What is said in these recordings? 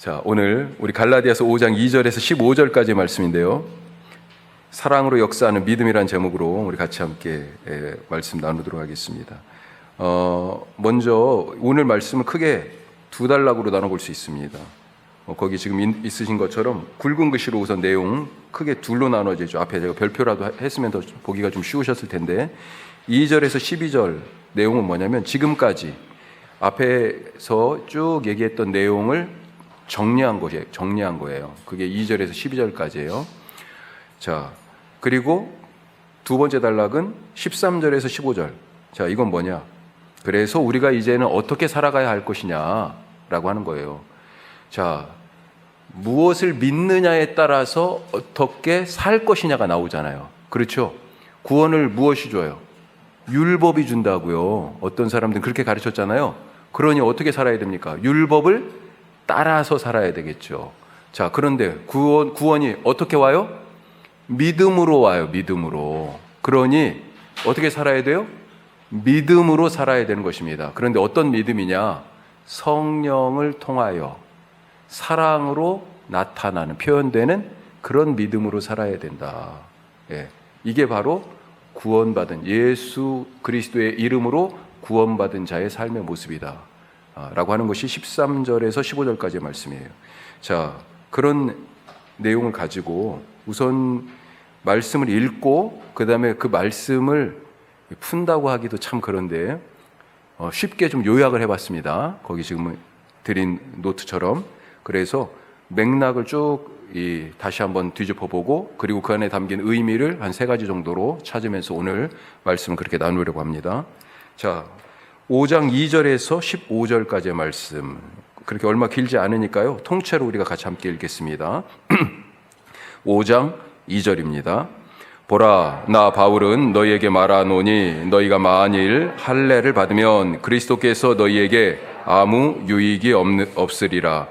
자, 오늘 우리 갈라디아서 5장 2절에서 15절까지의 말씀인데요. 사랑으로 역사하는 믿음이라는 제목으로 우리 같이 함께 말씀 나누도록 하겠습니다. 먼저 오늘 말씀을 크게 두 단락으로 나눠볼 수 있습니다. 거기 지금 있으신 것처럼 굵은 글씨로 우선 내용 크게 둘로 나눠지죠. 앞에 제가 별표라도 했으면 더 보기가 좀 쉬우셨을 텐데 2절에서 12절 내용은 뭐냐면 지금까지 앞에서 쭉 얘기했던 내용을 정리한 거예요. 그게 2절에서 12절까지예요. 자, 그리고 두 번째 단락은 13절에서 15절. 자, 이건 뭐냐? 그래서 우리가 이제는 어떻게 살아가야 할 것이냐라고 하는 거예요. 자, 무엇을 믿느냐에 따라서 어떻게 살 것이냐가 나오잖아요. 그렇죠? 구원을 무엇이 줘요? 율법이 준다고요. 어떤 사람들은 그렇게 가르쳤잖아요. 그러니 어떻게 살아야 됩니까? 율법을 따라서 살아야 되겠죠. 자, 그런데 구원이 어떻게 와요? 믿음으로 와요. 믿음으로. 그러니 어떻게 살아야 돼요? 믿음으로 살아야 되는 것입니다. 그런데 어떤 믿음이냐? 성령을 통하여 사랑으로 나타나는, 표현되는 그런 믿음으로 살아야 된다. 예, 이게 바로 구원받은, 예수 그리스도의 이름으로 구원받은 자의 삶의 모습이다 라고 하는 것이 13절에서 15절까지의 말씀이에요. 자, 그런 내용을 가지고 우선 말씀을 읽고 그 다음에 그 말씀을 푼다고 하기도 참 그런데 쉽게 좀 요약을 해봤습니다. 거기 지금 드린 노트처럼. 그래서 맥락을 쭉 다시 한번 뒤집어보고 그리고 그 안에 담긴 의미를 한 3가지 정도로 찾으면서 오늘 말씀을 그렇게 나누려고 합니다. 자, 5장 2절에서 15절까지의 말씀, 그렇게 얼마 길지 않으니까요, 통째로 우리가 같이 함께 읽겠습니다. 5장 2절입니다. 보라, 나 바울은 너희에게 말하노니 너희가 만일 할례를 받으면 그리스도께서 너희에게 아무 유익이 없으리라.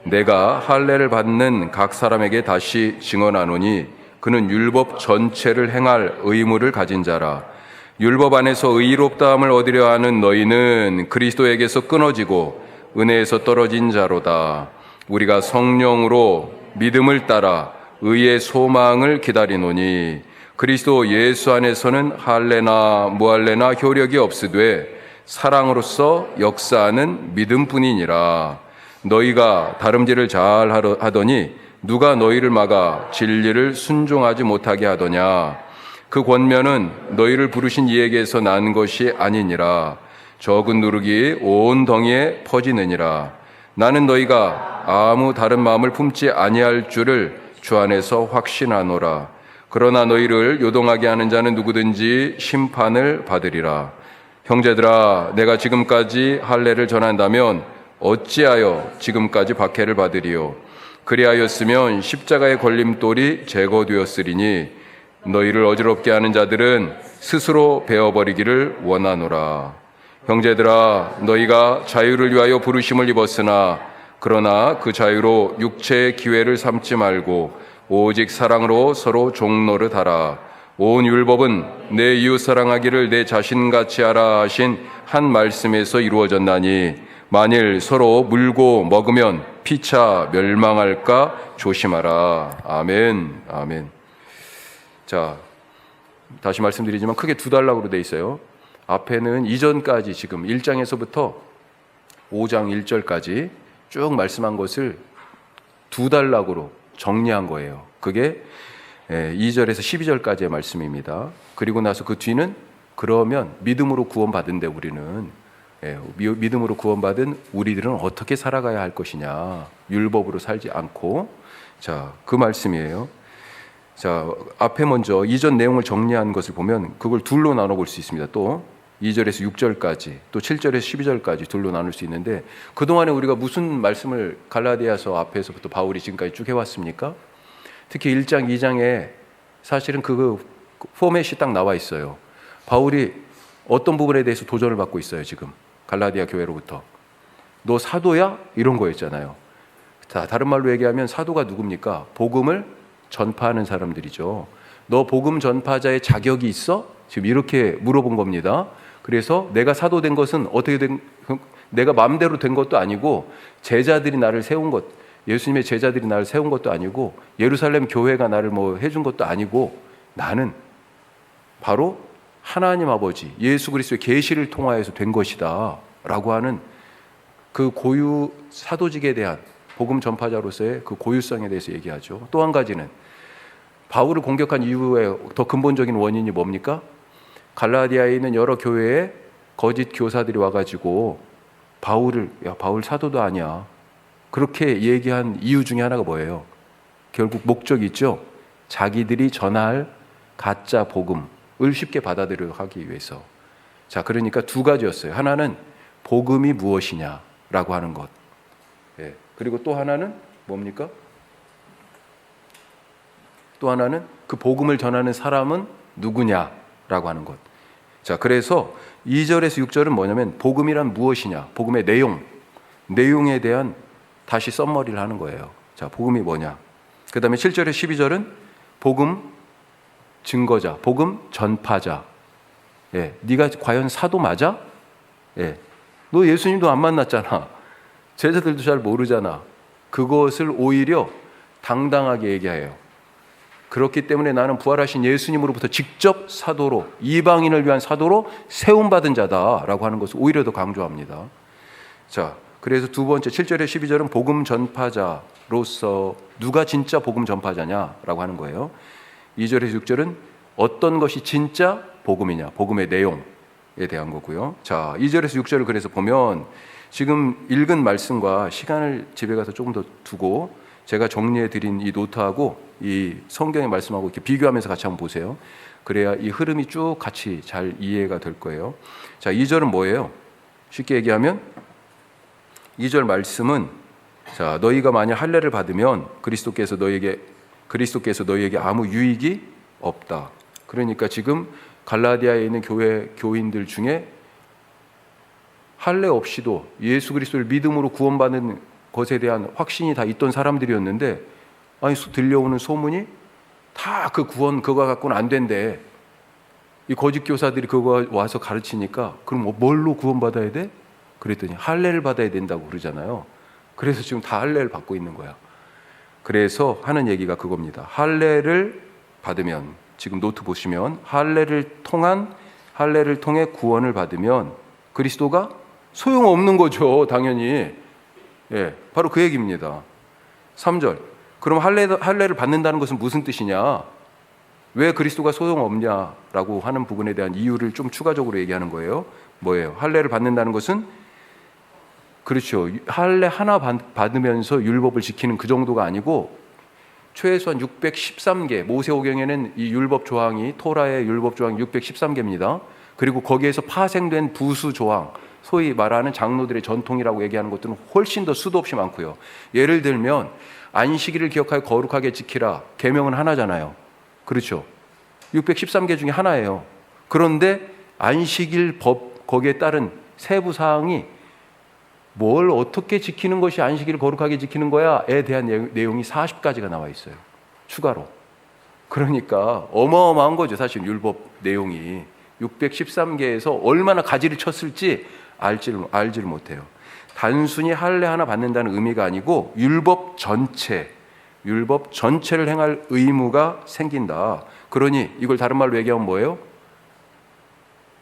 내가 할례를 받는 각 사람에게 다시 증언하노니 그는 율법 전체를 행할 의무를 가진 자라. 율법 안에서 의롭다함을 얻으려 하는 너희는 그리스도에게서 끊어지고 은혜에서 떨어진 자로다. 우리가 성령으로 믿음을 따라 의의 소망을 기다리노니 그리스도 예수 안에서는 할례나 무할례나 효력이 없으되 사랑으로서 역사하는 믿음뿐이니라. 너희가 다름질을 잘 하더니 누가 너희를 막아 진리를 순종하지 못하게 하더냐. 그 권면은 너희를 부르신 이에게서 난 것이 아니니라. 적은 누룩이 온 덩이에 퍼지느니라. 나는 너희가 아무 다른 마음을 품지 아니할 줄을 주 안에서 확신하노라. 그러나 너희를 요동하게 하는 자는 누구든지 심판을 받으리라. 형제들아, 내가 지금까지 할례를 전한다면 어찌하여 지금까지 박해를 받으리요? 그리하였으면 십자가의 걸림돌이 제거되었으리니 너희를 어지럽게 하는 자들은 스스로 베어버리기를 원하노라. 형제들아, 너희가 자유를 위하여 부르심을 입었으나 그러나 그 자유로 육체의 기회를 삼지 말고 오직 사랑으로 서로 종노릇하라. 온 율법은 내 이웃 사랑하기를 내 자신같이 하라 하신 한 말씀에서 이루어졌나니 만일 서로 물고 먹으면 피차 멸망할까 조심하라. 아멘. 아멘. 자, 다시 말씀드리지만 크게 두 단락으로 돼 있어요. 앞에는 이전까지 지금 1장에서부터 5장 1절까지 쭉 말씀한 것을 두 단락으로 정리한 거예요. 그게 2절에서 12절까지의 말씀입니다. 그리고 나서 그 뒤는 그러면 믿음으로 구원받은데 우리는 믿음으로 구원받은 우리들은 어떻게 살아가야 할 것이냐. 율법으로 살지 않고. 자, 그 말씀이에요. 자, 앞에 먼저 이전 내용을 정리한 것을 보면 그걸 둘로 나눠볼 수 있습니다. 또 2절에서 6절까지, 또 7절에서 12절까지 둘로 나눌 수 있는데 그동안에 우리가 무슨 말씀을 갈라디아서 앞에서부터 바울이 지금까지 쭉 해왔습니까? 특히 1장, 2장에 사실은 그 포맷이 딱 나와 있어요. 바울이 어떤 부분에 대해서 도전을 받고 있어요. 지금 갈라디아 교회로부터. 너 사도야? 이런 거였잖아요. 자, 다른 말로 얘기하면 사도가 누굽니까? 복음을 전파하는 사람들이죠. 너 복음 전파자의 자격이 있어? 지금 이렇게 물어본 겁니다. 그래서 내가 사도된 것은 어떻게 내가 마음대로 된 것도 아니고 제자들이 나를 세운 것, 예수님의 제자들이 나를 세운 것도 아니고 예루살렘 교회가 나를 뭐 해준 것도 아니고 나는 바로 하나님 아버지 예수 그리스도의 계시를 통하여서 된 것이다 라고 하는 그 고유 사도직에 대한 복음 전파자로서의 그 고유성에 대해서 얘기하죠. 또 한 가지는 바울을 공격한 이유의 더 근본적인 원인이 뭡니까? 갈라디아에 있는 여러 교회에 거짓 교사들이 와가지고 바울을 바울 사도도 아니야 그렇게 얘기한 이유 중에 하나가 뭐예요? 결국 목적이 있죠. 자기들이 전할 가짜 복음을 쉽게 받아들여 하기 위해서. 자, 그러니까 두 가지였어요. 하나는 복음이 무엇이냐라고 하는 것. 예. 그리고 또 하나는 뭡니까? 또 하나는 그 복음을 전하는 사람은 누구냐라고 하는 것. 자, 그래서 2절에서 6절은 뭐냐면 복음이란 무엇이냐, 복음의 내용에 대한 다시 썸머리를 하는 거예요. 자, 복음이 뭐냐. 그 다음에 7절에서 12절은 복음 증거자, 복음 전파자. 예, 네가 과연 사도 맞아? 예, 너 예수님도 안 만났잖아. 제자들도 잘 모르잖아. 그것을 오히려 당당하게 얘기해요. 그렇기 때문에 나는 부활하신 예수님으로부터 직접 사도로, 이방인을 위한 사도로 세움받은 자다라고 하는 것을 오히려 더 강조합니다. 자, 그래서 두 번째 7절에 12절은 복음 전파자로서 누가 진짜 복음 전파자냐라고 하는 거예요. 2절에서 6절은 어떤 것이 진짜 복음이냐, 복음의 내용에 대한 거고요. 자, 2절에서 6절을 그래서 보면 지금 읽은 말씀과 시간을 집에 가서 조금 더 두고 제가 정리해 드린 이 노트하고 이 성경의 말씀하고 이렇게 비교하면서 같이 한번 보세요. 그래야 이 흐름이 쭉 같이 잘 이해가 될 거예요. 자, 2절은 뭐예요? 쉽게 얘기하면 2절 말씀은 자, 너희가 만약 할례를 받으면 그리스도께서 너희에게 아무 유익이 없다. 그러니까 지금 갈라디아에 있는 교회 교인들 중에 할례 없이도 예수 그리스도를 믿음으로 구원받는 것에 대한 확신이 다 있던 사람들이었는데 아니 들려오는 소문이 다 그 구원 그거 갖고는 안 된대. 이 거짓 교사들이 그거 와서 가르치니까 그럼 뭘로 구원받아야 돼? 그랬더니 할례를 받아야 된다고 그러잖아요. 그래서 지금 다 할례를 받고 있는 거야. 그래서 하는 얘기가 그겁니다. 할례를 받으면 지금 노트 보시면 할례를 통해 구원을 받으면 그리스도가 소용없는 거죠. 당연히. 예, 바로 그 얘기입니다. 3절. 그럼 할례를 받는다는 것은 무슨 뜻이냐? 왜 그리스도가 소용없냐라고 하는 부분에 대한 이유를 좀 추가적으로 얘기하는 거예요. 뭐예요? 할례를 받는다는 것은 그렇죠. 할례 하나 받으면서 율법을 지키는 그 정도가 아니고 최소한 613개, 모세오경에는 이 율법 조항이 토라의 율법 조항이 613개입니다. 그리고 거기에서 파생된 부수 조항, 소위 말하는 장로들의 전통이라고 얘기하는 것들은 훨씬 더 수도 없이 많고요. 예를 들면 안식일을 기억하여 거룩하게 지키라. 계명은 하나잖아요. 그렇죠. 613개 중에 하나예요. 그런데 안식일 법 거기에 따른 세부 사항이 뭘 어떻게 지키는 것이 안식일을 거룩하게 지키는 거야에 대한 내용이 40가지가 나와 있어요. 추가로. 그러니까 어마어마한 거죠. 사실 율법 내용이 613개에서 얼마나 가지를 쳤을지 알지를 못해요. 단순히 할례 하나 받는다는 의미가 아니고 율법 전체를 행할 의무가 생긴다. 그러니 이걸 다른 말로 얘기하면 뭐예요?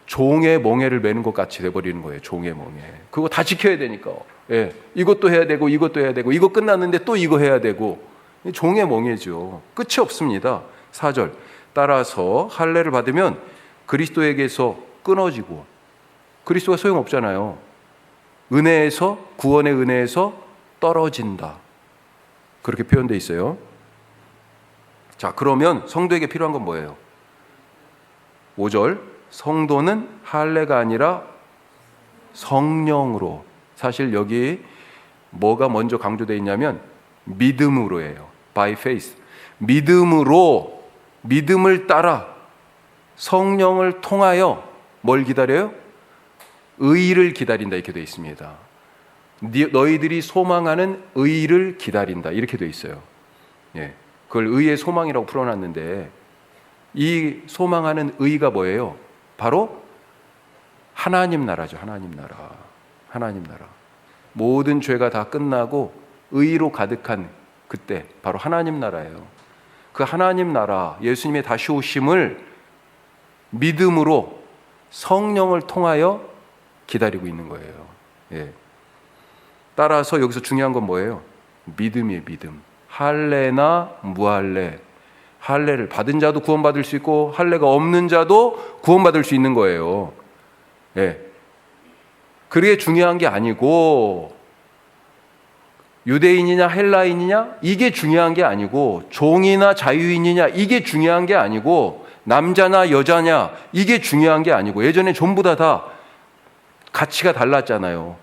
종의 멍에를 매는 것 같이 돼버리는 거예요. 종의 멍에. 그거 다 지켜야 되니까. 예, 이것도 해야 되고 이것도 해야 되고 이거 끝났는데 또 이거 해야 되고 종의 멍에죠. 끝이 없습니다. 4절. 따라서 할례를 받으면 그리스도에게서 끊어지고 그리스도가 소용없잖아요. 구원의 은혜에서 떨어진다. 그렇게 표현되어 있어요. 자, 그러면 성도에게 필요한 건 뭐예요? 5절. 성도는 할례가 아니라 성령으로. 사실 여기 뭐가 먼저 강조되어 있냐면 믿음으로예요. By faith. 믿음을 따라 성령을 통하여 뭘 기다려요? 의를 기다린다 이렇게 되어 있습니다. 너희들이 소망하는 의를 기다린다 이렇게 되어 있어요. 예, 그걸 의의 소망이라고 풀어놨는데 이 소망하는 의가 뭐예요? 바로 하나님 나라죠. 하나님 나라. 모든 죄가 다 끝나고 의로 가득한 그때 바로 하나님 나라예요. 그 하나님 나라, 예수님의 다시 오심을 믿음으로 성령을 통하여 기다리고 있는 거예요. 예. 따라서 여기서 중요한 건 뭐예요? 믿음이에요. 믿음. 할례나 무할례. 할례를 받은 자도 구원받을 수 있고 할례가 없는 자도 구원받을 수 있는 거예요. 예. 그게 중요한 게 아니고 유대인이냐 헬라인이냐 이게 중요한 게 아니고 종이나 자유인이냐 이게 중요한 게 아니고 남자나 여자냐 이게 중요한 게 아니고 예전에 전부 다 가치가 달랐잖아요.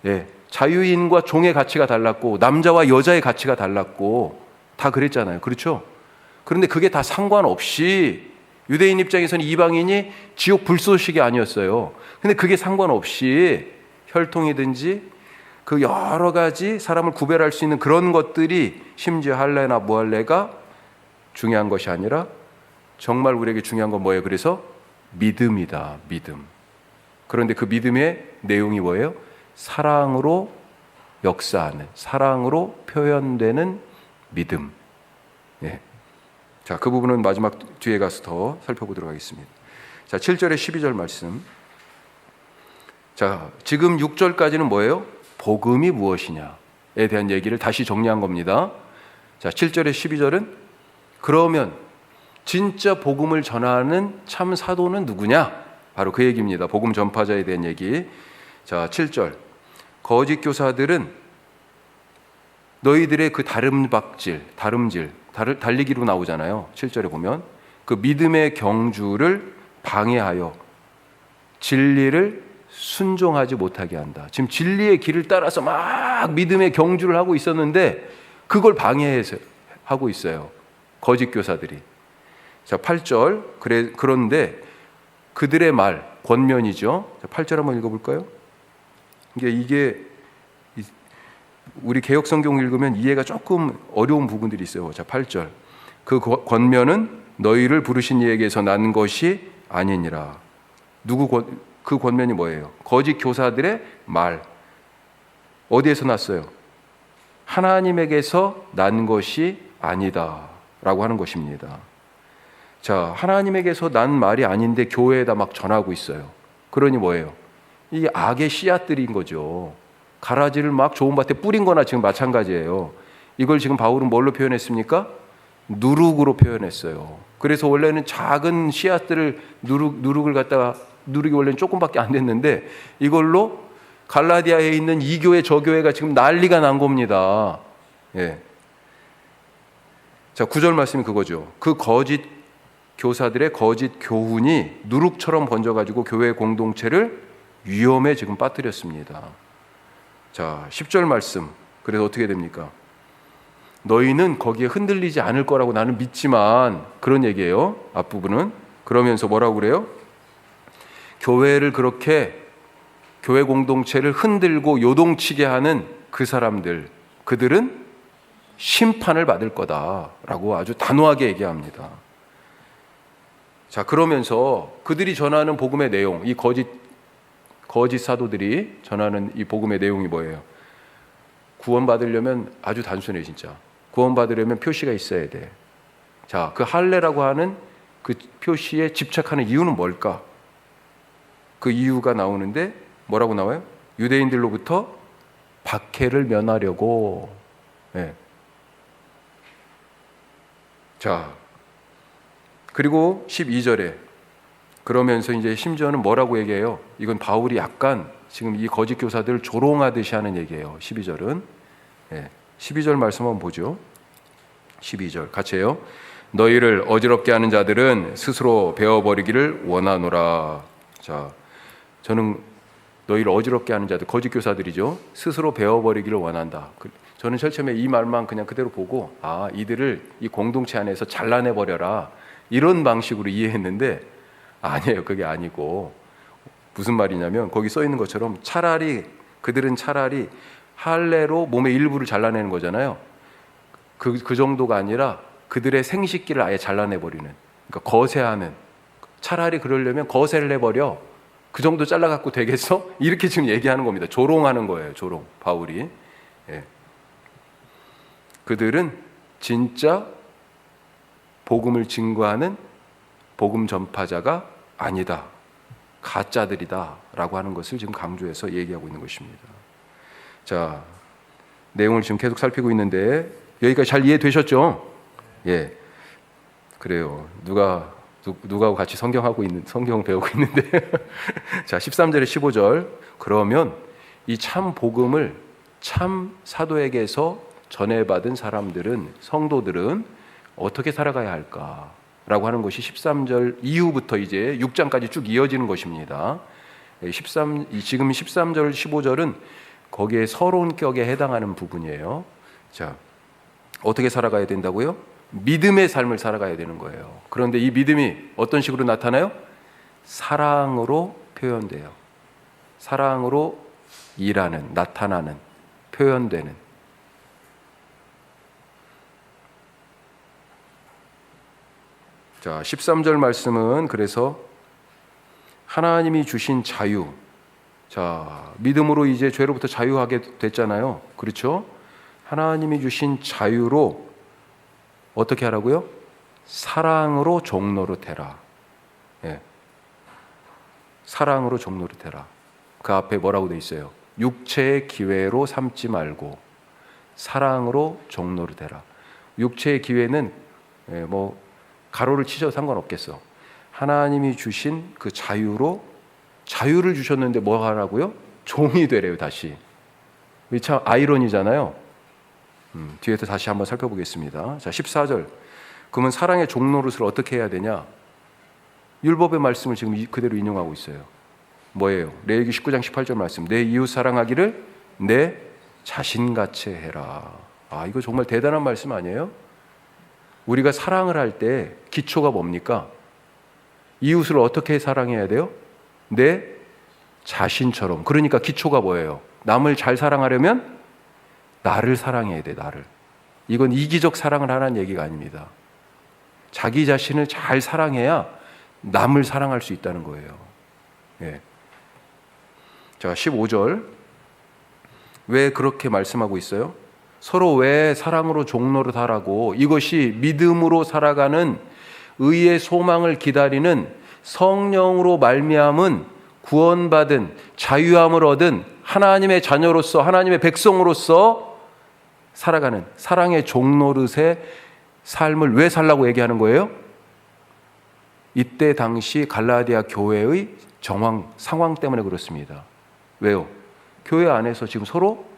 예. 자유인과 종의 가치가 달랐고 남자와 여자의 가치가 달랐고 다 그랬잖아요. 그렇죠? 그런데 그게 다 상관없이 유대인 입장에서는 이방인이 지옥 불쏘시개 아니었어요. 근데 그게 상관없이 혈통이든지 그 여러 가지 사람을 구별할 수 있는 그런 것들이 심지어 할례나 무할례가 중요한 것이 아니라 정말 우리에게 중요한 건 뭐예요? 그래서 믿음이다. 믿음. 그런데 그 믿음의 내용이 뭐예요? 사랑으로 역사하는, 사랑으로 표현되는 믿음. 예. 자, 그 부분은 마지막 뒤에 가서 더 살펴보도록 하겠습니다. 자, 7절에 12절 말씀. 자, 지금 6절까지는 뭐예요? 복음이 무엇이냐에 대한 얘기를 다시 정리한 겁니다. 자, 7절에 12절은 그러면 진짜 복음을 전하는 참 사도는 누구냐? 바로 그 얘기입니다. 복음 전파자에 대한 얘기. 자, 7절. 거짓 교사들은 너희들의 그 다름질, 달리기로 나오잖아요. 7절에 보면 그 믿음의 경주를 방해하여 진리를 순종하지 못하게 한다. 지금 진리의 길을 따라서 막 믿음의 경주를 하고 있었는데 그걸 방해해서 하고 있어요. 거짓 교사들이. 자, 8절. 그런데 그들의 말, 권면이죠. 자, 8절 한번 읽어볼까요? 이게 우리 개역 성경 읽으면 이해가 조금 어려운 부분들이 있어요. 자, 8절. 그 권면은 너희를 부르신 이에게서 난 것이 아니니라. 그 권면이 뭐예요? 거짓 교사들의 말. 어디에서 났어요? 하나님에게서 난 것이 아니다 라고 하는 것입니다. 자, 하나님에게서 난 말이 아닌데 교회에다 막 전하고 있어요. 그러니 뭐예요? 이게 악의 씨앗들인 거죠. 가라지를 막 좋은 밭에 뿌린 거나 지금 마찬가지예요. 이걸 지금 바울은 뭘로 표현했습니까? 누룩으로 표현했어요. 그래서 원래는 작은 씨앗들을 누룩을 갖다가 누룩이 원래는 조금밖에 안 됐는데 이걸로 갈라디아에 있는 이 교회 저 교회가 지금 난리가 난 겁니다. 예. 자, 9절 말씀이 그거죠. 그 거짓 교사들의 거짓 교훈이 누룩처럼 번져가지고 교회 공동체를 위험에 지금 빠뜨렸습니다. 자, 10절 말씀. 그래서 어떻게 됩니까? 너희는 거기에 흔들리지 않을 거라고 나는 믿지만, 그런 얘기예요. 앞부분은. 그러면서 뭐라고 그래요? 교회를 그렇게, 교회 공동체를 흔들고 요동치게 하는 그 사람들, 그들은 심판을 받을 거다라고 아주 단호하게 얘기합니다. 자, 그러면서 그들이 전하는 복음의 내용, 이 거짓 사도들이 전하는 이 복음의 내용이 뭐예요? 구원받으려면 아주 단순해. 진짜 구원받으려면 표시가 있어야 돼. 자, 그 할례라고 하는 그 표시에 집착하는 이유는 뭘까? 그 이유가 나오는데 뭐라고 나와요? 유대인들로부터 박해를 면하려고. 네. 자, 그리고 12절에 그러면서 이제 심지어는 뭐라고 얘기해요? 이건 바울이 약간 지금 이 거짓 교사들을 조롱하듯이 하는 얘기예요. 12절은. 네. 12절 말씀 한번 보죠. 12절 같이 해요. 너희를 어지럽게 하는 자들은 스스로 베어버리기를 원하노라. 자, 저는 너희를 어지럽게 하는 자들, 거짓 교사들이죠. 스스로 베어버리기를 원한다. 저는 처음에 이 말만 그냥 그대로 보고 이들을 이 공동체 안에서 잘라내버려라 이런 방식으로 이해했는데 아니에요. 그게 아니고 무슨 말이냐면 거기 써 있는 것처럼 그들은 차라리 할례로 몸의 일부를 잘라내는 거잖아요. 그 정도가 아니라 그들의 생식기를 아예 잘라내버리는, 그러니까 거세하는. 차라리 그러려면 거세를 해버려. 그 정도 잘라갖고 되겠어? 이렇게 지금 얘기하는 겁니다. 조롱하는 거예요. 조롱. 바울이. 예. 그들은 진짜 복음을 증거하는 복음 전파자가 아니다. 가짜들이다. 라고 하는 것을 지금 강조해서 얘기하고 있는 것입니다. 자, 내용을 지금 계속 살피고 있는데 여기까지 잘 이해되셨죠? 예. 그래요. 누가하고 같이 성경을 배우고 있는데 자, 13절에 15절. 그러면 이 참 복음을 참 사도에게서 전해받은 사람들은, 성도들은 어떻게 살아가야 할까라고 하는 것이 13절 이후부터 이제 6장까지 쭉 이어지는 것입니다. 지금 13절 15절은 거기에 서론격에 해당하는 부분이에요. 자, 어떻게 살아가야 된다고요? 믿음의 삶을 살아가야 되는 거예요. 그런데 이 믿음이 어떤 식으로 나타나요? 사랑으로 표현돼요. 사랑으로 일하는, 나타나는, 표현되는. 자, 13절 말씀은 그래서 하나님이 주신 자유. 자, 믿음으로 이제 죄로부터 자유하게 됐잖아요. 그렇죠? 하나님이 주신 자유로 어떻게 하라고요? 사랑으로 종로로 되라. 예. 사랑으로 종로로 되라. 그 앞에 뭐라고 돼 있어요? 육체의 기회로 삼지 말고 사랑으로 종로로 되라. 육체의 기회는 뭐 가로를 치셔도 상관없겠어. 하나님이 주신 그 자유로, 자유를 주셨는데 뭐 하라고요? 종이 되래요. 다시. 참 아이러니잖아요. 뒤에서 다시 한번 살펴보겠습니다. 자, 14절. 그러면 사랑의 종노릇을 어떻게 해야 되냐? 율법의 말씀을 지금 그대로 인용하고 있어요. 뭐예요? 레위기 19장 18절 말씀. 내 이웃 사랑하기를 내 자신같이 해라. 아, 이거 정말 대단한 말씀 아니에요? 우리가 사랑을 할 때 기초가 뭡니까? 이웃을 어떻게 사랑해야 돼요? 내 자신처럼. 그러니까 기초가 뭐예요? 남을 잘 사랑하려면 나를 사랑해야 돼, 나를. 이건 이기적 사랑을 하라는 얘기가 아닙니다. 자기 자신을 잘 사랑해야 남을 사랑할 수 있다는 거예요. 예. 자, 15절. 왜 그렇게 말씀하고 있어요? 서로 왜 사랑으로 종로를 하라고, 이것이 믿음으로 살아가는 의의 소망을 기다리는 성령으로 말미암은 구원받은 자유함을 얻은 하나님의 자녀로서, 하나님의 백성으로서 살아가는 사랑의 종노릇의 삶을 왜 살라고 얘기하는 거예요? 이때 당시 갈라디아 교회의 상황 때문에 그렇습니다. 왜요? 교회 안에서 지금 서로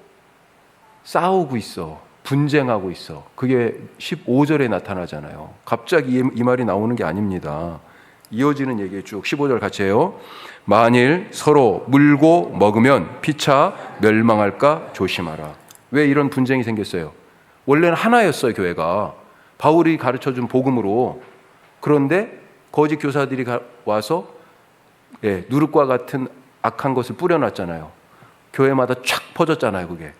싸우고 있어. 분쟁하고 있어. 그게 15절에 나타나잖아요. 갑자기 이 말이 나오는 게 아닙니다. 이어지는 얘기 쭉 15절 같이 해요. 만일 서로 물고 먹으면 피차 멸망할까 조심하라. 왜 이런 분쟁이 생겼어요? 원래는 하나였어요, 교회가. 바울이 가르쳐준 복음으로. 그런데 거짓 교사들이 와서 누룩과 같은 악한 것을 뿌려놨잖아요. 교회마다 촥 퍼졌잖아요, 그게.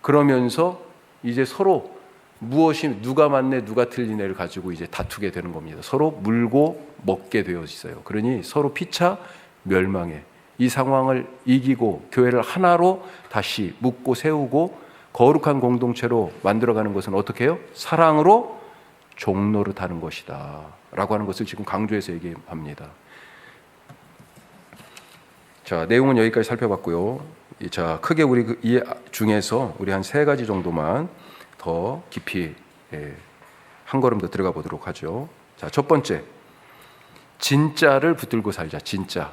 그러면서 이제 서로 무엇이 누가 맞네 누가 틀리네를 가지고 이제 다투게 되는 겁니다. 서로 물고 먹게 되어 있어요. 그러니 서로 피차 멸망해. 이 상황을 이기고 교회를 하나로 다시 묶고 세우고 거룩한 공동체로 만들어가는 것은 어떻게 해요? 사랑으로 종노릇하는 것이다 라고 하는 것을 지금 강조해서 얘기합니다. 자, 내용은 여기까지 살펴봤고요. 자, 크게 우리 이 중에서 우리 한 3가지 정도만 더 깊이 한 걸음 더 들어가 보도록 하죠. 자, 첫 번째, 진짜를 붙들고 살자. 진짜.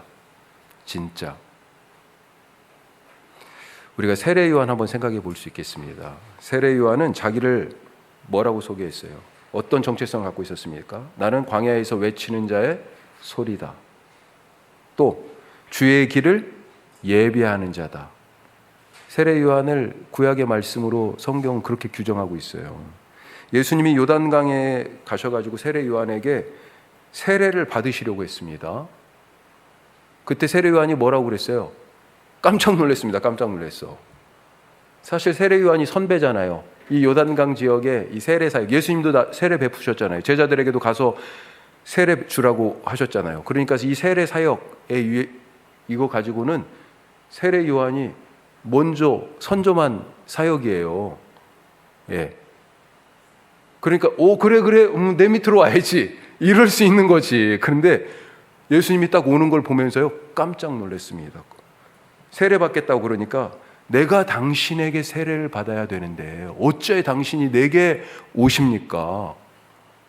우리가 세례 요한 한번 생각해 볼 수 있겠습니다. 세례 요한은 자기를 뭐라고 소개했어요? 어떤 정체성을 갖고 있었습니까? 나는 광야에서 외치는 자의 소리다. 또 주의 길을 예비하는 자다. 세례 요한을 구약의 말씀으로 성경은 그렇게 규정하고 있어요. 예수님이 요단강에 가셔가지고 세례 요한에게 세례를 받으시려고 했습니다. 그때 세례 요한이 뭐라고 그랬어요? 깜짝 놀랐습니다. 깜짝 놀랐어. 사실 세례 요한이 선배잖아요. 이 요단강 지역에 이 세례 사역, 예수님도 세례 베푸셨잖아요. 제자들에게도 가서 세례 주라고 하셨잖아요. 그러니까 이 세례 사역에 이거 가지고는 세례 요한이 먼저 선점한 사역이에요. 예. 그러니까 그래 내 밑으로 와야지 이럴 수 있는 거지. 그런데 예수님이 딱 오는 걸 보면서요 깜짝 놀랐습니다. 세례 받겠다고 그러니까 내가 당신에게 세례를 받아야 되는데 어째 당신이 내게 오십니까?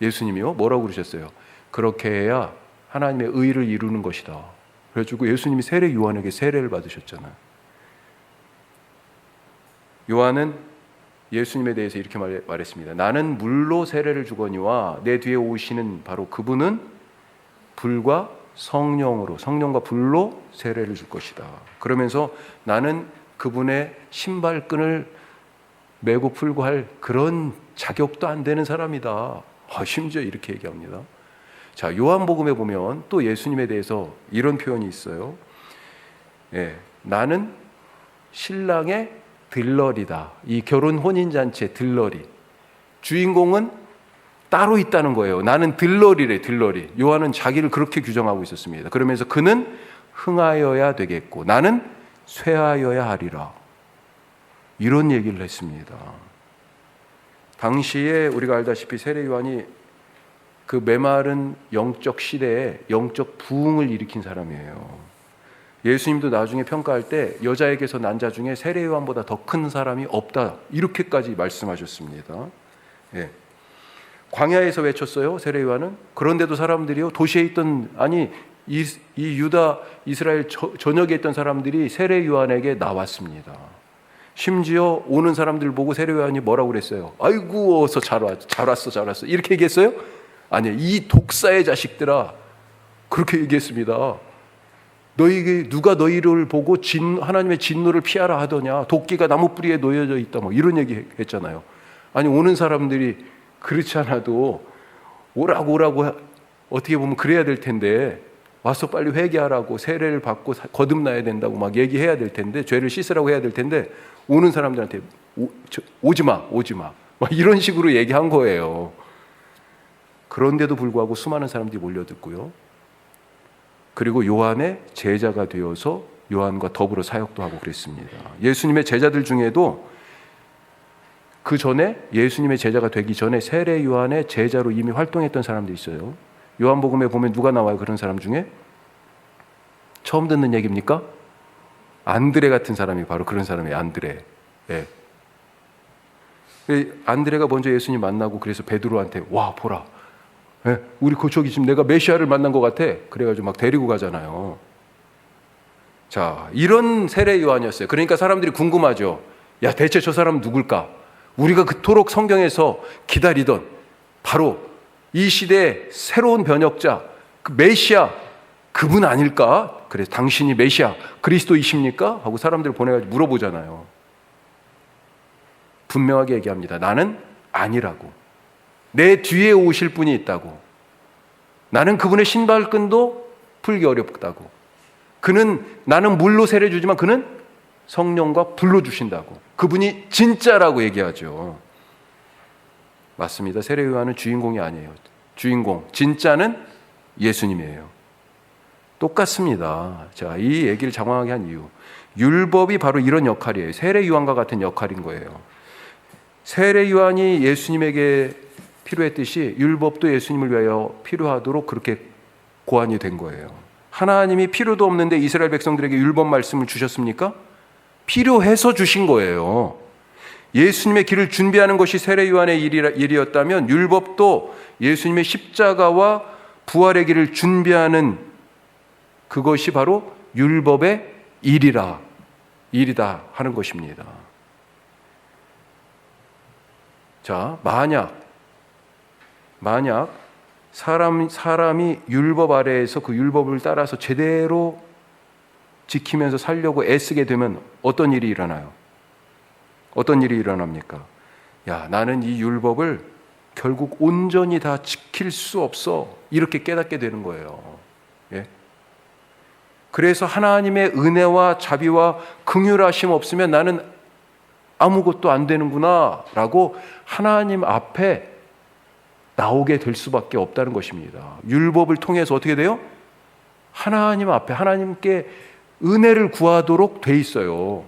예수님이요 뭐라고 그러셨어요? 그렇게 해야 하나님의 의를 이루는 것이다. 그래가지고 예수님이 세례 요한에게 세례를 받으셨잖아요. 요한은 예수님에 대해서 이렇게 말했습니다. 나는 물로 세례를 주거니와 내 뒤에 오시는 바로 그분은 불과 성령과 불로 세례를 줄 것이다. 그러면서 나는 그분의 신발끈을 메고 풀고 할 그런 자격도 안 되는 사람이다. 심지어 이렇게 얘기합니다. 자, 요한복음에 보면 또 예수님에 대해서 이런 표현이 있어요. 나는 신랑의 들러리다. 이 결혼 혼인잔치의 들러리. 주인공은 따로 있다는 거예요. 나는 들러리래, 들러리. 요한은 자기를 그렇게 규정하고 있었습니다. 그러면서 그는 흥하여야 되겠고 나는 쇠하여야 하리라. 이런 얘기를 했습니다. 당시에 우리가 알다시피 세례 요한이 그 메마른 영적 시대에 영적 부흥을 일으킨 사람이에요. 예수님도 나중에 평가할 때 여자에게서 난 자 중에 세례 요한보다 더 큰 사람이 없다. 이렇게까지 말씀하셨습니다. 광야에서 외쳤어요. 세례 요한은. 그런데도 사람들이요 도시에 있던 이 유다 이스라엘 전역에 있던 사람들이 세례 요한에게 나왔습니다. 심지어 오는 사람들 보고 세례 요한이 뭐라고 그랬어요? 아이고 어서 잘 왔어 이렇게 얘기했어요? 아니요, 이 독사의 자식들아 그렇게 얘기했습니다. 너희에게 누가 너희를 보고 하나님의 진노를 피하라 하더냐? 도끼가 나무 뿌리에 놓여져 있다. 이런 얘기 했잖아요. 아니 오는 사람들이 그렇지 않아도 오라고 어떻게 보면 그래야 될 텐데 와서 빨리 회개하라고 세례를 받고 거듭나야 된다고 막 얘기해야 될 텐데 죄를 씻으라고 해야 될 텐데 오는 사람들한테 오지 마 막 이런 식으로 얘기한 거예요. 그런데도 불구하고 수많은 사람들이 몰려듣고요. 그리고 요한의 제자가 되어서 요한과 더불어 사역도 하고 그랬습니다. 예수님의 제자들 중에도 그 전에 예수님의 제자가 되기 전에 세례 요한의 제자로 이미 활동했던 사람들이 있어요. 요한복음에 보면 누가 나와요? 그런 사람 중에? 처음 듣는 얘기입니까? 안드레 같은 사람이 바로 그런 사람이에요. 안드레. 안드레가 먼저 예수님 만나고 그래서 베드로한테 와 보라. 우리 저기 지금 내가 메시아를 만난 것 같아. 그래가지고 막 데리고 가잖아요. 자, 이런 세례 요한이었어요. 그러니까 사람들이 궁금하죠. 야, 대체 저 사람은 누굴까? 우리가 그토록 성경에서 기다리던 바로 이 시대의 새로운 변혁자, 그 메시아, 그분 아닐까? 그래서 당신이 메시아, 그리스도이십니까? 하고 사람들을 보내가지고 물어보잖아요. 분명하게 얘기합니다. 나는 아니라고. 내 뒤에 오실 분이 있다고. 나는 그분의 신발끈도 풀기 어렵다고. 나는 물로 세례 주지만 그는 성령과 불로 주신다고. 그분이 진짜라고 얘기하죠. 맞습니다. 세례 요한은 주인공이 아니에요. 주인공, 진짜는 예수님이에요. 똑같습니다. 자, 이 얘기를 장황하게 한 이유. 율법이 바로 이런 역할이에요. 세례 요한과 같은 역할인 거예요. 세례 요한이 예수님에게 필요했듯이 율법도 예수님을 위하여 필요하도록 그렇게 고안이 된 거예요. 하나님이 필요도 없는데 이스라엘 백성들에게 율법 말씀을 주셨습니까? 필요해서 주신 거예요. 예수님의 길을 준비하는 것이 세례 요한의 일이었다면 율법도 예수님의 십자가와 부활의 길을 준비하는 그것이 바로 율법의 일이다 하는 것입니다. 자, 만약 사람이 율법 아래에서 그 율법을 따라서 제대로 지키면서 살려고 애쓰게 되면 어떤 일이 일어나요? 어떤 일이 일어납니까? 야, 나는 이 율법을 결국 온전히 다 지킬 수 없어. 이렇게 깨닫게 되는 거예요. 그래서 하나님의 은혜와 자비와 긍휼하심 없으면 나는 아무것도 안 되는구나 라고 하나님 앞에 나오게 될 수밖에 없다는 것입니다. 율법을 통해서 어떻게 돼요? 하나님 앞에 하나님께 은혜를 구하도록 돼 있어요.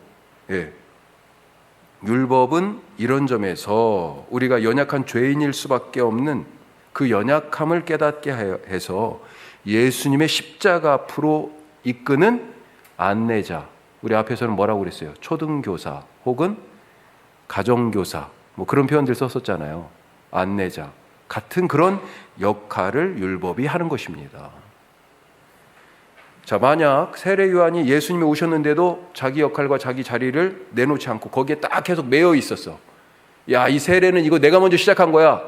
율법은 이런 점에서 우리가 연약한 죄인일 수밖에 없는 그 연약함을 깨닫게 해서 예수님의 십자가 앞으로 이끄는 안내자, 우리 앞에서는 뭐라고 그랬어요? 초등교사 혹은 가정교사, 뭐 그런 표현들 썼었잖아요. 안내자 같은 그런 역할을 율법이 하는 것입니다. 자, 만약 세례 요한이 예수님이 오셨는데도 자기 역할과 자기 자리를 내놓지 않고 거기에 딱 계속 매여 있었어. 야, 이 세례는 이거 내가 먼저 시작한 거야.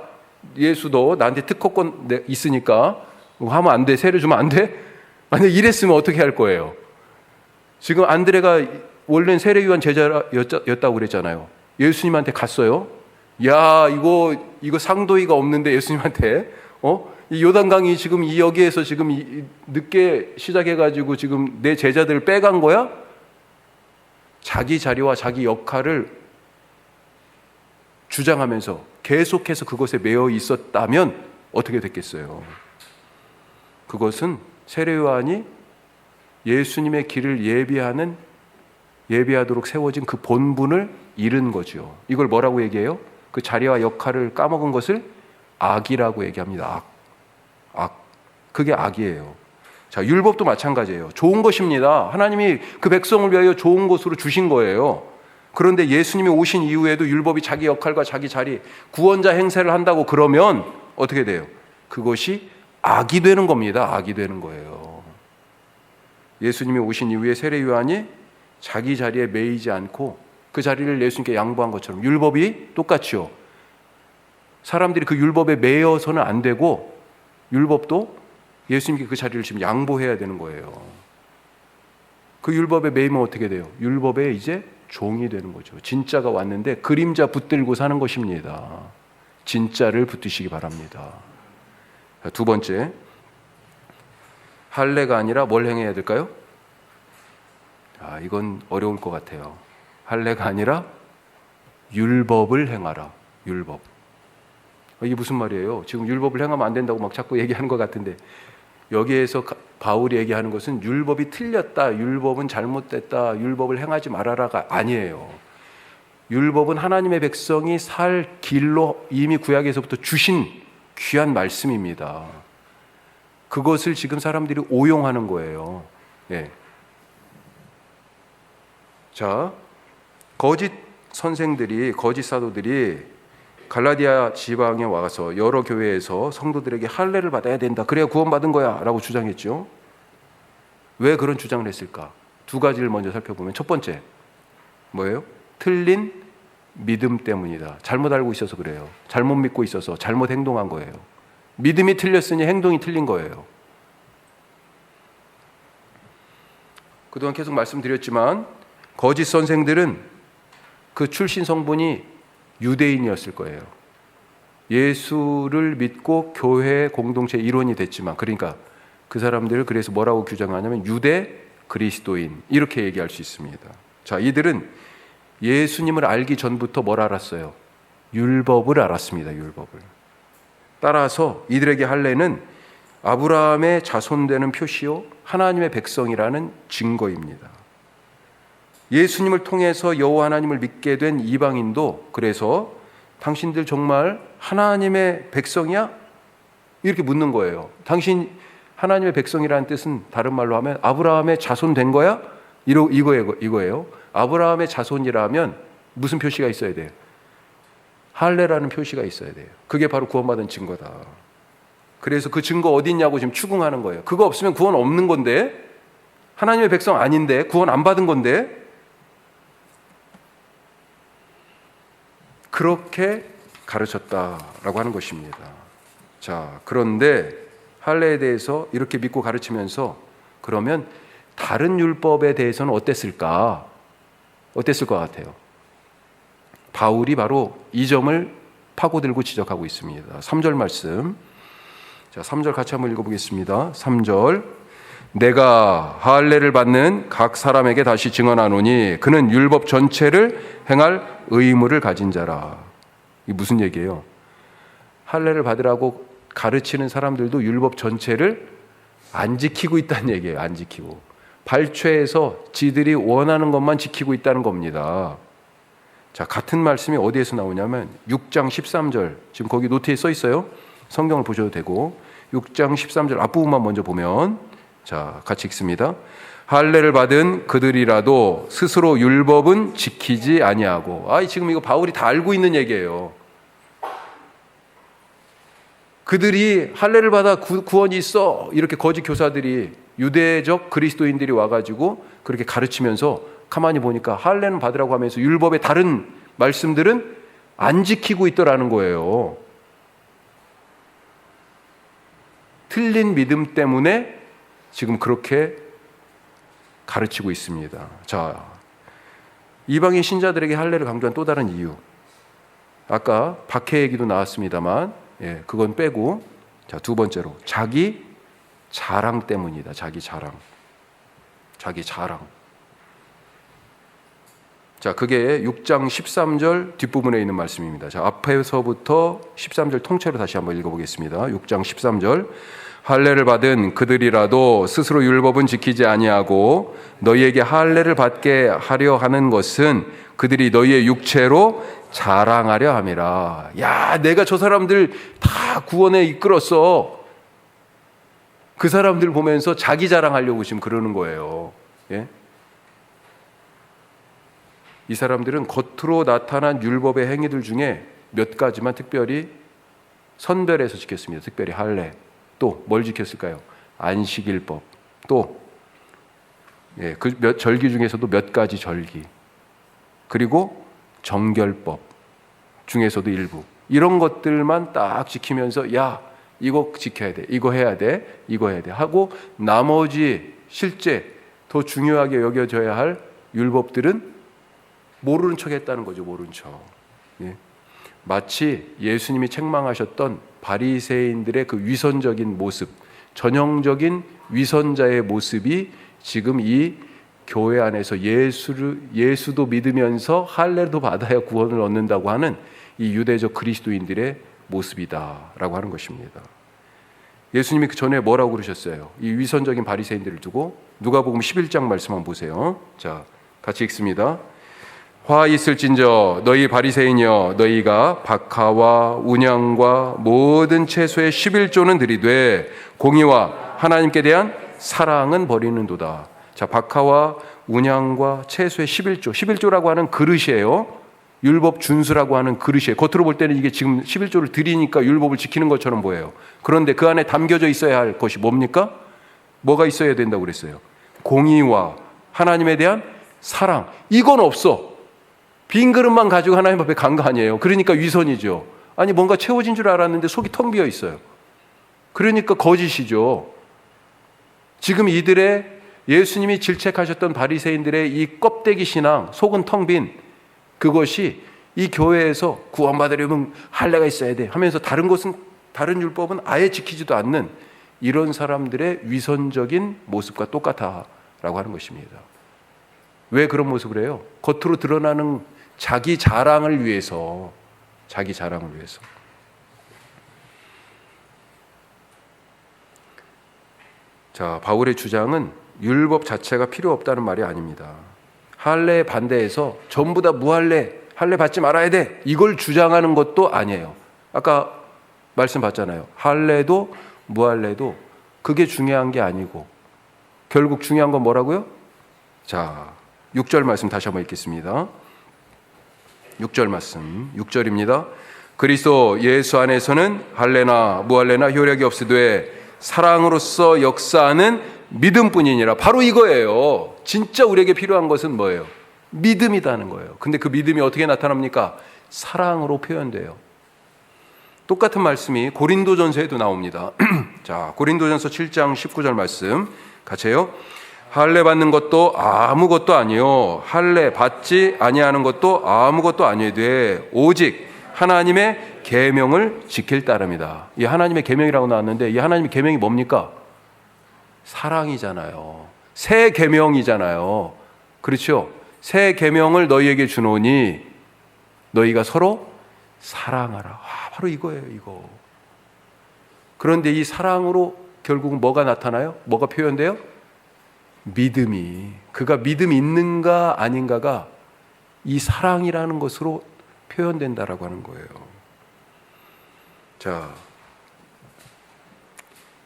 예수도 나한테 특허권 있으니까 하면 안 돼. 세례 주면 안 돼? 만약 이랬으면 어떻게 할 거예요? 지금 안드레가 원래는 세례 요한 제자였다고 그랬잖아요. 예수님한테 갔어요. 야, 이거 상도이가 없는데 예수님한테 이 요단강이 지금 이 여기에서 지금 늦게 시작해가지고 지금 내 제자들을 빼간 거야? 자기 자리와 자기 역할을 주장하면서 계속해서 그것에 매여 있었다면 어떻게 됐겠어요? 그것은 세례 요한이 예수님의 길을 예비하도록 세워진 그 본분을 잃은 거죠. 이걸 뭐라고 얘기해요? 그 자리와 역할을 까먹은 것을 악이라고 얘기합니다. 악. 그게 악이에요. 자, 율법도 마찬가지예요. 좋은 것입니다. 하나님이 그 백성을 위하여 좋은 것으로 주신 거예요. 그런데 예수님이 오신 이후에도 율법이 자기 역할과 자기 자리, 구원자 행세를 한다고 그러면 어떻게 돼요? 그것이 악이 되는 겁니다. 악이 되는 거예요. 예수님이 오신 이후에 세례 요한이 자기 자리에 매이지 않고 그 자리를 예수님께 양보한 것처럼 율법이 똑같이요. 사람들이 그 율법에 매여서는 안 되고 율법도 예수님께 그 자리를 지금 양보해야 되는 거예요. 그 율법에 매이면 어떻게 돼요? 율법에 이제 종이 되는 거죠. 진짜가 왔는데 그림자 붙들고 사는 것입니다. 진짜를 붙드시기 바랍니다. 두 번째, 할례가 아니라 뭘 행해야 될까요? 이건 어려울 것 같아요. 할례가 아니라 율법을 행하라. 율법. 이게 무슨 말이에요? 지금 율법을 행하면 안 된다고 막 자꾸 얘기하는 것 같은데 여기에서 바울이 얘기하는 것은 율법이 틀렸다, 율법은 잘못됐다, 율법을 행하지 말아라가 아니에요. 율법은 하나님의 백성이 살 길로 이미 구약에서부터 주신 귀한 말씀입니다. 그것을 지금 사람들이 오용하는 거예요. 예. 자, 거짓 선생들이, 거짓 사도들이 갈라디아 지방에 와서 여러 교회에서 성도들에게 할례를 받아야 된다. 그래야 구원받은 거야 라고 주장했죠. 왜 그런 주장을 했을까? 두 가지를 먼저 살펴보면 첫 번째, 뭐예요? 틀린 믿음 때문이다. 잘못 알고 있어서 그래요. 잘못 믿고 있어서 잘못 행동한 거예요. 믿음이 틀렸으니 행동이 틀린 거예요. 그동안 계속 말씀드렸지만 거짓 선생들은 그 출신 성분이 유대인이었을 거예요. 예수를 믿고 교회 공동체 일원이 됐지만, 그러니까 그 사람들을 그래서 뭐라고 규정하냐면 유대 그리스도인, 이렇게 얘기할 수 있습니다. 자, 이들은 예수님을 알기 전부터 뭘 알았어요? 율법을 알았습니다. 율법을. 따라서 이들에게 할례는 아브라함의 자손되는 표시요 하나님의 백성이라는 증거입니다. 예수님을 통해서 여호와 하나님을 믿게 된 이방인도 그래서 당신들 정말 하나님의 백성이야? 이렇게 묻는 거예요. 당신 하나님의 백성이라는 뜻은 다른 말로 하면 아브라함의 자손 된 거야? 이거예요. 아브라함의 자손이라면 무슨 표시가 있어야 돼요? 할례라는 표시가 있어야 돼요. 그게 바로 구원받은 증거다. 그래서 그 증거 어디 있냐고 지금 추궁하는 거예요. 그거 없으면 구원 없는 건데, 하나님의 백성 아닌데, 구원 안 받은 건데, 그렇게 가르쳤다라고 하는 것입니다. 자, 그런데 할례에 대해서 이렇게 믿고 가르치면서 그러면 다른 율법에 대해서는 어땠을까? 어땠을 것 같아요? 바울이 바로 이 점을 파고들고 지적하고 있습니다. 3절 말씀. 자, 3절 같이 한번 읽어보겠습니다. 3절. 내가 할례를 받는 각 사람에게 다시 증언하노니 그는 율법 전체를 행할 의무를 가진 자라. 이게 무슨 얘기예요? 할례를 받으라고 가르치는 사람들도 율법 전체를 안 지키고 있다는 얘기예요. 안 지키고. 발췌해서 지들이 원하는 것만 지키고 있다는 겁니다. 자, 같은 말씀이 어디에서 나오냐면 6장 13절, 지금 거기 노트에 써 있어요. 성경을 보셔도 되고 6장 13절 앞부분만 먼저 보면, 자, 같이 읽습니다. 할례를 받은 그들이라도 스스로 율법은 지키지 아니하고. 지금 이거 바울이 다 알고 있는 얘기예요. 그들이 할례를 받아 구원이 있어, 이렇게 거짓 교사들이, 유대적 그리스도인들이 와가지고 그렇게 가르치면서 가만히 보니까 할례는 받으라고 하면서 율법의 다른 말씀들은 안 지키고 있더라는 거예요. 틀린 믿음 때문에 지금 그렇게 가르치고 있습니다. 자, 이방인 신자들에게 할례를 강조한 또 다른 이유, 아까 박해 얘기도 나왔습니다만, 그건 빼고, 자, 두 번째로 자기 자랑 때문이다. 자기 자랑. 자, 그게 6장 13절 뒷부분에 있는 말씀입니다. 자, 앞에서부터 13절 통째로 다시 한번 읽어보겠습니다. 6장 13절. 할례를 받은 그들이라도 스스로 율법은 지키지 아니하고 너희에게 할례를 받게 하려 하는 것은 그들이 너희의 육체로 자랑하려 함이라. 야, 내가 저 사람들 다 구원에 이끌었어. 그 사람들 보면서 자기 자랑하려고 지금 그러는 거예요. 예? 이 사람들은 겉으로 나타난 율법의 행위들 중에 몇 가지만 특별히 선별해서 지켰습니다. 특별히 할례. 또 뭘 지켰을까요? 안식일법. 또 그 몇 절기 중에서도 몇 가지 절기. 그리고 정결법 중에서도 일부. 이런 것들만 딱 지키면서, 야, 이거 지켜야 돼, 이거 해야 돼, 이거 해야 돼 하고, 나머지 실제 더 중요하게 여겨져야 할 율법들은 모르는 척 했다는 거죠. 모르는 척. 마치 예수님이 책망하셨던 바리새인들의 그 위선적인 모습, 전형적인 위선자의 모습이 지금 이 교회 안에서 예수도 믿으면서 할례도 받아야 구원을 얻는다고 하는 이 유대적 그리스도인들의 모습이다라고 하는 것입니다. 예수님이 그 전에 뭐라고 그러셨어요? 이 위선적인 바리새인들을 두고 누가복음 11장 말씀 한번 보세요. 자, 같이 읽습니다. 화 있을진저 너희 바리새인이여, 너희가 박하와 운양과 모든 채소의 11조는 드리되 공의와 하나님께 대한 사랑은 버리는도다. 자, 박하와 운양과 채소의 11조라고 하는 그릇이에요. 율법 준수라고 하는 그릇이에요. 겉으로 볼 때는 이게 지금 11조를 드리니까 율법을 지키는 것처럼 보여요. 그런데 그 안에 담겨져 있어야 할 것이 뭡니까? 뭐가 있어야 된다고 그랬어요? 공의와 하나님에 대한 사랑. 이건 없어. 빈 그릇만 가지고 하나님 앞에 간 거 아니에요. 그러니까 위선이죠. 아니, 뭔가 채워진 줄 알았는데 속이 텅 비어 있어요. 그러니까 거짓이죠. 지금 이들의, 예수님이 질책하셨던 바리새인들의 이 껍데기 신앙, 속은 텅 빈 그것이 이 교회에서 구원받으려면 할례가 있어야 돼 하면서 다른 율법은 아예 지키지도 않는 이런 사람들의 위선적인 모습과 똑같다라고 하는 것입니다. 왜 그런 모습을 해요? 겉으로 드러나는 자기 자랑을 위해서. 자, 바울의 주장은 율법 자체가 필요 없다는 말이 아닙니다. 할례에 반대해서 전부 다 무할례, 할례 받지 말아야 돼, 이걸 주장하는 것도 아니에요. 아까 말씀 봤잖아요. 할례도 무할례도 그게 중요한 게 아니고 결국 중요한 건 뭐라고요? 자, 6절 말씀 다시 한번 읽겠습니다. 6절 말씀, 6절입니다. 그리스도 예수 안에서는 할례나 무할례나 효력이 없으되 사랑으로서 역사하는 믿음뿐이니라. 바로 이거예요. 진짜 우리에게 필요한 것은 뭐예요? 믿음이라는 거예요. 근데 그 믿음이 어떻게 나타납니까? 사랑으로 표현돼요. 똑같은 말씀이 고린도전서에도 나옵니다. 자, 고린도전서 7장 19절 말씀 같이 해요. 할례 받는 것도 아무것도 아니요, 할례 받지 아니하는 것도 아무것도 아니되 오직 하나님의 계명을 지킬 따름이다. 이 하나님의 계명이라고 나왔는데 이 하나님의 계명이 뭡니까? 사랑이잖아요. 새 계명이잖아요. 그렇죠? 새 계명을 너희에게 주노니 너희가 서로 사랑하라. 바로 이거예요, 이거. 그런데 이 사랑으로 결국은 뭐가 나타나요? 뭐가 표현돼요? 믿음이. 그가 믿음이 있는가 아닌가가 이 사랑이라는 것으로 표현된다라고 하는 거예요. 자,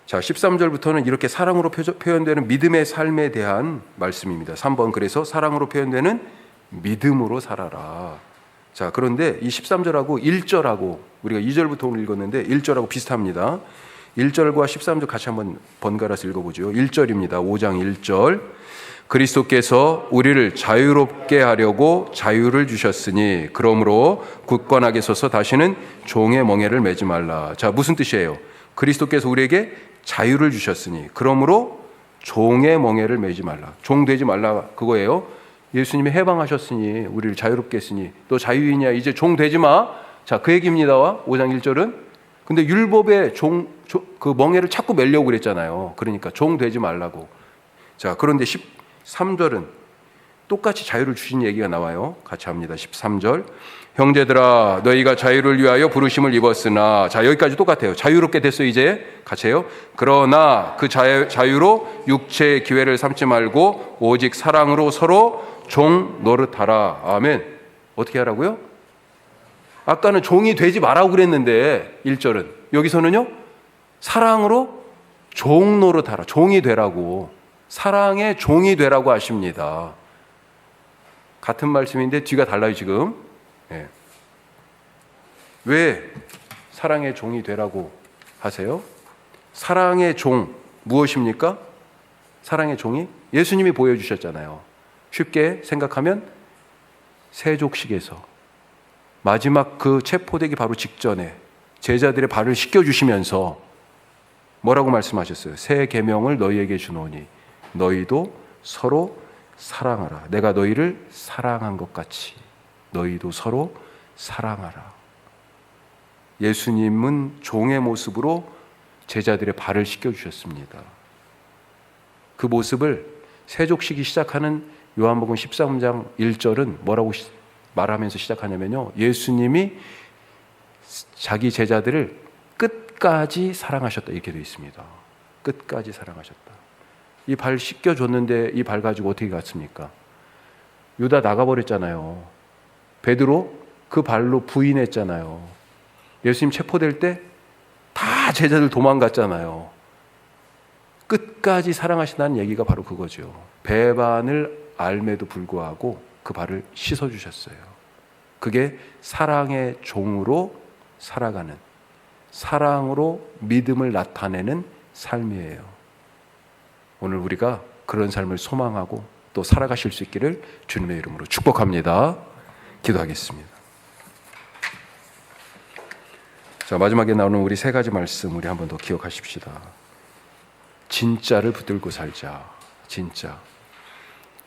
13절부터는 이렇게 사랑으로 표현되는 믿음의 삶에 대한 말씀입니다. 3번, 그래서 사랑으로 표현되는 믿음으로 살아라. 자, 그런데 이 13절하고 1절하고 우리가 2절부터 오늘 읽었는데 1절하고 비슷합니다. 1절과 13절 같이 한번 번갈아서 읽어보죠. 1절입니다. 5장 1절. 그리스도께서 우리를 자유롭게 하려고 자유를 주셨으니 그러므로 굳건하게 서서 다시는 종의 멍에를 매지 말라. 자, 무슨 뜻이에요? 그리스도께서 우리에게 자유를 주셨으니 그러므로 종의 멍에를 매지 말라. 종 되지 말라 그거예요. 예수님이 해방하셨으니 우리를 자유롭게 했으니 너 자유인이야 이제 종 되지 마. 자, 그 얘기입니다. 5장 1절은. 근데 율법에 그 멍에를 자꾸 매려고 그랬잖아요. 그러니까 종 되지 말라고. 자, 그런데 13절은 똑같이 자유를 주신 얘기가 나와요. 같이 합니다. 13절. 형제들아 너희가 자유를 위하여 부르심을 입었으나, 자, 여기까지 똑같아요. 자유롭게 됐어요. 이제 같이 해요. 그러나 그 자유로 육체의 기회를 삼지 말고 오직 사랑으로 서로 종 노릇하라. 아멘. 어떻게 하라고요? 아까는 종이 되지 말라고 그랬는데 1절은 여기서는요 사랑으로 종 노릇하라. 종이 되라고, 사랑의 종이 되라고 하십니다. 같은 말씀인데 뒤가 달라요 지금. 네. 왜 사랑의 종이 되라고 하세요? 사랑의 종 무엇입니까? 사랑의 종이 예수님이 보여주셨잖아요. 쉽게 생각하면 세족식에서 마지막 그 체포되기 바로 직전에 제자들의 발을 씻겨주시면서 뭐라고 말씀하셨어요? 새 계명을 너희에게 주노니 너희도 서로 사랑하라. 내가 너희를 사랑한 것 같이 너희도 서로 사랑하라. 예수님은 종의 모습으로 제자들의 발을 씻겨주셨습니다. 그 모습을 세족식이 시작하는 요한복음 13장 1절은 뭐라고 말하면서 시작하냐면요, 예수님이 자기 제자들을 끝까지 사랑하셨다 이렇게 되어 있습니다. 끝까지 사랑하셨다. 이 발 씻겨줬는데 이 발 가지고 어떻게 갔습니까? 유다 나가버렸잖아요. 베드로 그 발로 부인했잖아요. 예수님 체포될 때 다 제자들 도망갔잖아요. 끝까지 사랑하신다는 얘기가 바로 그거죠. 배반을 알매도 불구하고 그 발을 씻어주셨어요. 그게 사랑의 종으로 살아가는, 사랑으로 믿음을 나타내는 삶이에요. 오늘 우리가 그런 삶을 소망하고 또 살아가실 수 있기를 주님의 이름으로 축복합니다. 기도하겠습니다. 자, 마지막에 나오는 우리 세 가지 말씀 우리 한 번 더 기억하십시다. 진짜를 붙들고 살자. 진짜.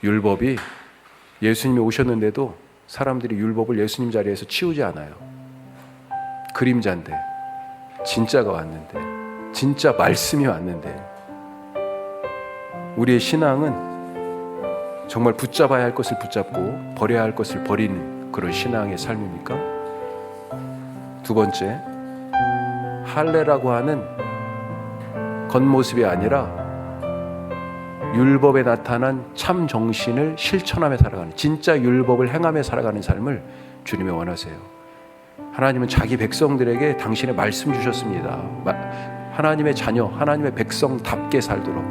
율법이 예수님이 오셨는데도 사람들이 율법을 예수님 자리에서 치우지 않아요. 그림자인데, 진짜가 왔는데, 진짜 말씀이 왔는데, 우리의 신앙은 정말 붙잡아야 할 것을 붙잡고 버려야 할 것을 버리는 그런 신앙의 삶입니까? 두 번째, 할례라고 하는 겉모습이 아니라 율법에 나타난 참 정신을 실천하며 살아가는, 진짜 율법을 행하며 살아가는 삶을 주님이 원하세요. 하나님은 자기 백성들에게 당신의 말씀 주셨습니다. 하나님의 자녀, 하나님의 백성답게 살도록.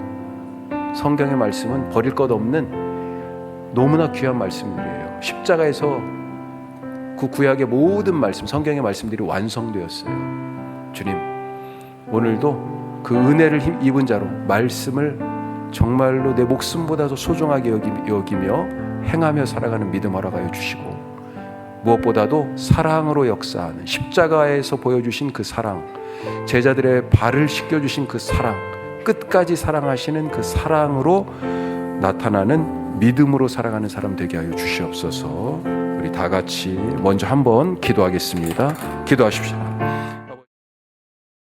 성경의 말씀은 버릴 것 없는 너무나 귀한 말씀들이에요. 십자가에서 그 구약의 모든 말씀, 성경의 말씀들이 완성되었어요. 주님, 오늘도 그 은혜를 입은 자로 말씀을 정말로 내 목숨보다도 소중하게 여기며 행하며 살아가는 믿음 허락하여 주시고, 무엇보다도 사랑으로 역사하는, 십자가에서 보여주신 그 사랑, 제자들의 발을 씻겨주신 그 사랑, 끝까지 사랑하시는 그 사랑으로 나타나는 믿음으로 살아가는 사람 되게 하여 주시옵소서. 우리 다 같이 먼저 한번 기도하겠습니다. 기도하십시오.